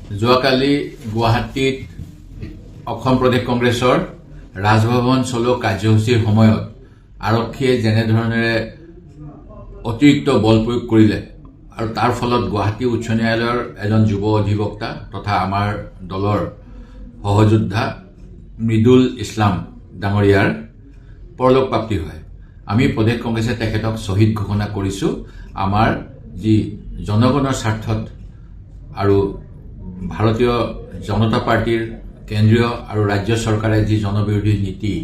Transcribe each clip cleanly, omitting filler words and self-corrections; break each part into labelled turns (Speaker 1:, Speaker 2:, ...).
Speaker 1: যোৱাকালি গুৱাহাটীত অসম প্ৰদেশ কংগ্ৰেছৰ ৰাজভৱন চলো কাৰ্যসূচীৰ সময়ত আৰক্ষীয়ে যেনেধৰণেৰে অতিৰিক্ত বল প্ৰয়োগ কৰিলে আৰু তাৰ ফলত গুৱাহাটী উচ্চ ন্যায়ালয়ৰ এজন যুৱ অধিবক্তা তথা আমাৰ দলৰ সহযোদ্ধা মৃদুল ইছলাম ডাঙৰীয়াৰ পৰলোকপ্ৰাপ্তি হয়। আমি প্ৰদেশ কংগ্ৰেছে তেখেতক শ্বহীদ ঘোষণা কৰিছো। আমাৰ যি জনগণৰ স্বাৰ্থত আৰু ভাৰতীয় জনতা পাৰ্টিৰ কেন্দ্ৰীয় আৰু ৰাজ্য চৰকাৰে যি জনবিৰোধী নীতি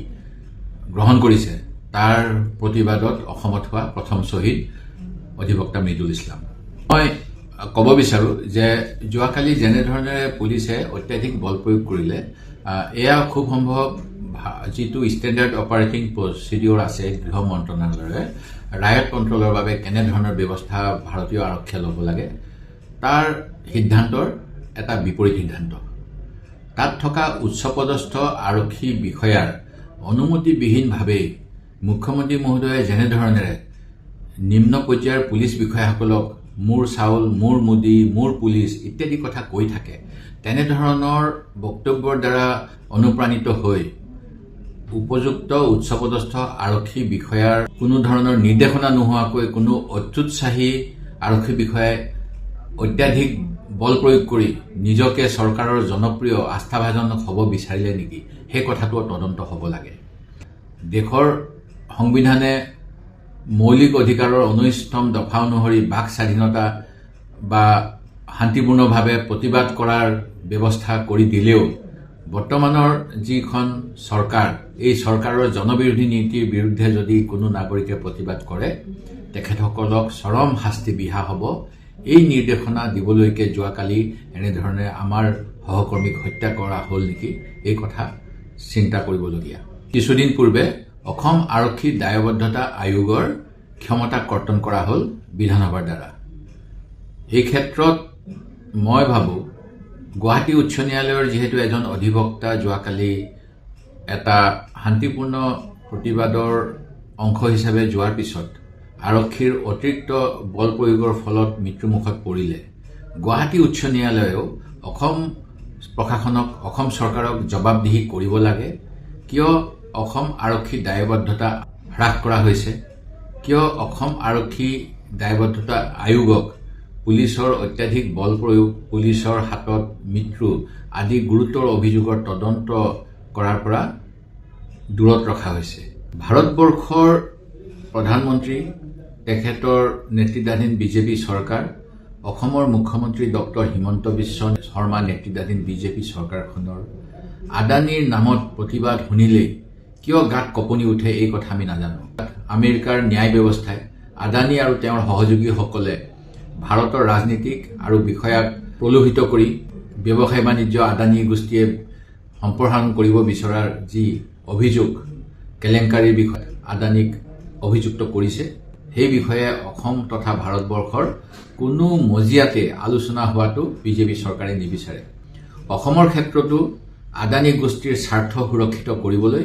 Speaker 1: গ্ৰহণ কৰিছে তাৰ প্ৰতিবাদত অসমত হোৱা প্ৰথম শ্বহীদ অধিবক্তা মৃদুল ইছলাম। মই ক'ব বিচাৰো যে যোৱাকালি যেনেধৰণেৰে পুলিচে অত্যাধিক বল প্ৰয়োগ কৰিলে এয়া খুব সম্ভৱ যিটো ষ্টেণ্ডাৰ্ড অপাৰেটিং প্ৰচিডিঅ'ৰ আছে গৃহ মন্ত্ৰণালয়ে ৰায়ট কণ্ট্ৰলৰ বাবে কেনেধৰণৰ ব্যৱস্থা ভাৰতীয় আৰক্ষীয়ে ল'ব লাগে তাৰ সিদ্ধান্তৰ এটা বিপৰীত সিদ্ধান্ত। তাত থকা উচ্চপদস্থ আৰক্ষী বিষয়াৰ অনুমতিবিহীনভাৱে মুখ্যমন্ত্ৰী মহোদয়ে যেনেধৰণেৰে নিম্ন পৰ্যায়ৰ পুলিচ বিষয়াসকলক মোৰ চাউল, মোৰ মোদী, মোৰ পুলিচ ইত্যাদি কথা কৈ থাকে, তেনেধৰণৰ বক্তব্যৰ দ্বাৰা অনুপ্ৰাণিত হৈ উপযুক্ত উচ্চপদস্থ আৰক্ষী বিষয়াৰ কোনো ধৰণৰ নিৰ্দেশনা নোহোৱাকৈ কোনো অত্যুৎসাহী আৰক্ষী বিষয়াই অত্যাধিক বল প্ৰয়োগ কৰি নিজকে চৰকাৰৰ জনপ্ৰিয় আস্থাভাজন হ'ব বিচাৰিলে নেকি, সেই কথাটো তদন্ত হ'ব লাগে। দেশৰ সংবিধানে মৌলিক অধিকাৰৰ 19তম দফা অনুসৰি বাক স্বাধীনতা বা শান্তিপূৰ্ণভাৱে প্ৰতিবাদ কৰাৰ ব্যৱস্থা কৰি দিলেও বৰ্তমানৰ যিখন চৰকাৰ, এই চৰকাৰৰ জনবিৰোধী নীতিৰ বিৰুদ্ধে যদি কোনো নাগৰিকে প্ৰতিবাদ কৰে তেখেতসকলক চৰম শাস্তি বিহা হ'ব। এই নিৰ্দেশনা দিবলৈকে যোৱাকালি এনেধৰণে আমাৰ সহকৰ্মীক হত্যা কৰা হ'ল নেকি, এই কথা চিন্তা কৰিবলগীয়া। কিছুদিন পূৰ্বে অসম আৰক্ষী দায়বদ্ধতা আয়োগৰ ক্ষমতা কৰ্তন কৰা হ'ল বিধানসভাৰ দ্বাৰা। এই ক্ষেত্ৰত মই ভাবো গুৱাহাটী উচ্চ ন্যায়ালয়ৰ যিহেতু এজন অধিবক্তা যোৱাকালি এটা শান্তিপূৰ্ণ প্ৰতিবাদৰ অংশ হিচাপে যোৱাৰ পিছত আৰক্ষীৰ অতিৰিক্ত বল প্ৰয়োগৰ ফলত মৃত্যুমুখত পৰিলে গুৱাহাটী উচ্চ ন্যায়ালয়েও অসম প্ৰশাসনক, অসম চৰকাৰক জবাবদিহি কৰিব লাগে। কিয় অসম আৰক্ষী দায়বদ্ধতা হ্ৰাস কৰা হৈছে, কিয় অসম আৰক্ষী দায়বদ্ধতা আয়োগক পুলিচৰ অত্যাধিক বল প্ৰয়োগ, পুলিচৰ হাতত মৃত্যু আদি গুৰুতৰ অভিযোগৰ তদন্ত কৰাৰ পৰা দূৰত ৰখা হৈছে। ভাৰতবৰ্ষৰ প্ৰধানমন্ত্ৰী, তেখেতৰ নেতৃত্বাধীন বিজেপি চৰকাৰ, অসমৰ মুখ্যমন্ত্ৰী ডক্টৰ হিমন্ত বিশ্ব শৰ্মা নেতৃত্বাধীন বিজেপি চৰকাৰখনৰ আদানীৰ নামত প্ৰতিবাদ শুনিলেই কিয় গাত কঁপনি উঠে এই কথা আমি নাজানো। আমেৰিকাৰ ন্যায় ব্যৱস্থাই আদানী আৰু তেওঁৰ সহযোগীসকলে ভাৰতৰ ৰাজনীতিক আৰু বিষয়াক প্ৰলোভিত কৰি ব্যৱসায় বাণিজ্য আদানী গোষ্ঠীয়ে সম্প্ৰসাৰণ কৰিব বিচৰাৰ যি অভিযোগ, কেলেংকাৰীৰ বিষয়ে আদানীক অভিযুক্ত কৰিছে, সেই বিষয়ে অসম তথা ভাৰতবৰ্ষৰ কোনো মজিয়াতে আলোচনা হোৱাটো বিজেপি চৰকাৰে নিবিচাৰে। অসমৰ ক্ষেত্ৰতো আদানী গোষ্ঠীৰ স্বাৰ্থ সুৰক্ষিত কৰিবলৈ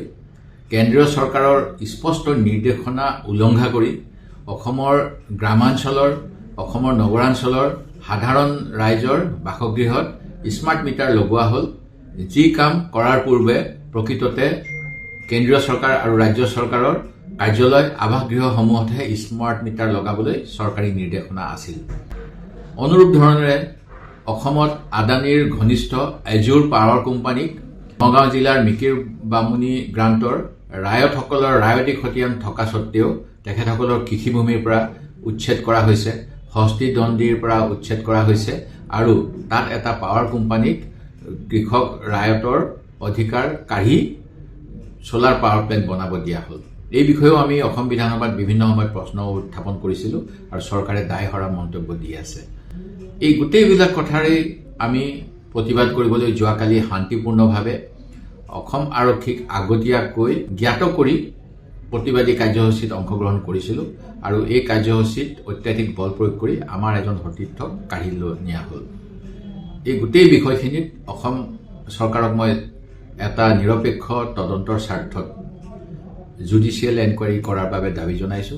Speaker 1: কেন্দ্ৰীয় চৰকাৰৰ স্পষ্ট নিৰ্দেশনা উলংঘা কৰি অসমৰ গ্ৰামাঞ্চলৰ, অসমৰ নগৰাঞ্চলৰ সাধাৰণ ৰাইজৰ বাসগৃহত স্মাৰ্ট মিটাৰ লগোৱা হ'ল। যি কাম কৰাৰ পূৰ্বে প্ৰকৃততে কেন্দ্ৰীয় চৰকাৰ আৰু ৰাজ্য চৰকাৰৰ কাৰ্যালয়, আৱাসগৃহসমূহতহে স্মাৰ্ট মিটাৰ লগাবলৈ চৰকাৰী নিৰ্দেশনা আছিল। অনুৰূপ ধৰণেৰে অসমত আদানীৰ ঘনিষ্ঠ এজুৰ পাৱাৰ কোম্পানীক নগাঁও জিলাৰ মিকিৰ বামুণী গ্ৰান্টৰ ৰায়তসকলৰ ৰায়তী খতিয়ান থকা স্বত্তেও তেখেতসকলৰ কৃষিভূমিৰ পৰা উচ্ছেদ কৰা হৈছে, হস্তি দণ্ডিৰ পৰা উচ্ছেদ কৰা হৈছে আৰু তাত এটা পাৱাৰ কোম্পানীক কৃষক ৰায়তৰ অধিকাৰ কাঢ়ি সোলাৰ পাৱাৰ প্লেণ্ট বনাব দিয়া হ'ল। এই বিষয়েও আমি অসম বিধানসভাত বিভিন্ন সময়ত প্ৰশ্ন উত্থাপন কৰিছিলো আৰু চৰকাৰে দায় হৰা মন্তব্য দি আছে। এই গোটেইবিলাক কথাৰেই আমি প্ৰতিবাদ কৰিবলৈ যোৱাকালি শান্তিপূৰ্ণভাৱে অসম আৰক্ষীক আগতীয়াকৈ জ্ঞাত কৰি প্ৰতিবাদী কাৰ্যসূচীত অংশগ্ৰহণ কৰিছিলো আৰু এই কাৰ্যসূচীত অত্যাধিক বল প্ৰয়োগ কৰি আমাৰ এজন সতীৰ্থক কাঢ়ি নিয়া হ'ল। এই গোটেই বিষয়খিনিত অসম চৰকাৰক মই এটা নিৰপেক্ষ তদন্তৰ স্বাৰ্থত জুডিচিয়েল এনকুৱাৰী কৰাৰ বাবে দাবী জনাইছো।